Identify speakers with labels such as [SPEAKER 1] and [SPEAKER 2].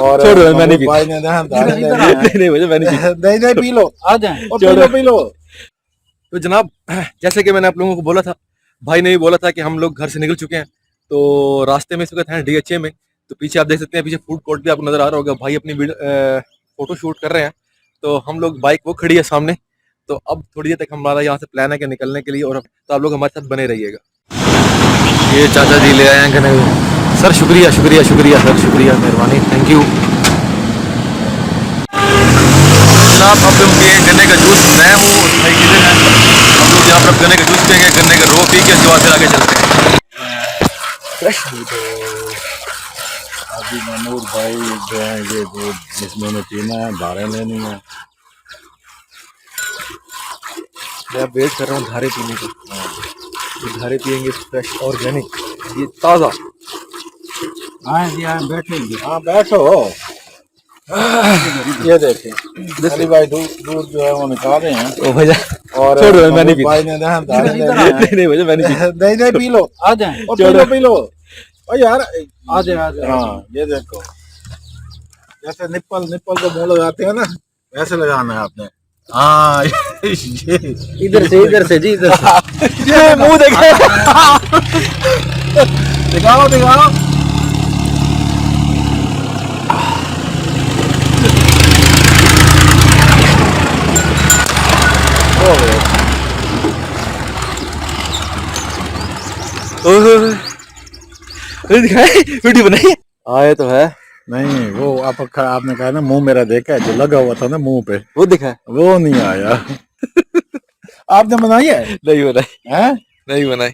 [SPEAKER 1] और
[SPEAKER 2] छोड़ो, मैं नहीं
[SPEAKER 1] भाई ने
[SPEAKER 2] नहीं मुझे मैं नहीं
[SPEAKER 1] नहीं पी लो,
[SPEAKER 3] आ जाए।
[SPEAKER 1] P low.
[SPEAKER 2] तो जनाब, जैसे कि मैंने आप लोगों को बोला था, भाई ने भी बोला था कि हम लोग घर से निकल चुके हैं। तो रास्ते में इस वक्त हैं DHA में। तो पीछे आप देख सकते हैं, पीछे फूड कोर्ट भी आपको नजर आ रहा होगा। भाई अपनी फोटो शूट कर रहे हैं। तो हम लोग, बाइक वो खड़ी है सामने। तो अब थोड़ी देर तक हमारा यहाँ से प्लान है कि निकलने के लिए, और तो आप लोग हमारे साथ बने रहिएगा। ये चाचा जी ले आए हैं गन्ने। सर शुक्रिया शुक्रिया शुक्रिया सर, शुक्रिया, मेहरबानी, थैंक यू जनाब। अब हम पिए गन्ने का जूस। मैं हूँ भाई, किधर है हम लोग यहाँ पर गन्ने का जूस पियेंगे। गन्ने का रो पी के उसके बाद फिर आगे चलते हैं। फ्रेश दूध।
[SPEAKER 1] अभी मनूर भाई जो है ये दूध जिसमें उन्हें पीना है, धारें लेनी है।
[SPEAKER 2] मैं वेट कर रहा हूँ धारे पीने को। ये धारे पियेंगे, फ्रेश ऑर्गेनिक, ये ताज़ा।
[SPEAKER 3] हाँ जी, हाँ बैठेंगे।
[SPEAKER 1] हाँ बैठो। ये देखें अली भाई दूध जो है वो निकाल रहे हैं।
[SPEAKER 2] ओ भैया
[SPEAKER 1] और
[SPEAKER 2] छोड़ो, मैं नहीं
[SPEAKER 1] भाई ने
[SPEAKER 2] नहीं मुझे मैं
[SPEAKER 1] नहीं पी लो,
[SPEAKER 3] आ जाए।
[SPEAKER 1] पी लो ओ यार,
[SPEAKER 3] आ जाए, आ जाए।
[SPEAKER 1] हाँ ये देखो, जैसे निप्पल को मुंह लगाते हैं ना, वैसे लगाना है आपने। हाँ ये
[SPEAKER 3] इधर से जी, इधर से।
[SPEAKER 2] ये मुंह देखे।
[SPEAKER 1] दिखाओ
[SPEAKER 2] दिखाए, वीडियो बनाई आए तो है।
[SPEAKER 1] नहीं वो आपने कहा ना मुंह मेरा देखा है, जो लगा हुआ था ना मुंह पे,
[SPEAKER 2] वो दिखा है,
[SPEAKER 1] वो नहीं आया। आपने बनाई है?
[SPEAKER 2] नहीं बनाई,
[SPEAKER 1] हैं?
[SPEAKER 2] नहीं बनाई।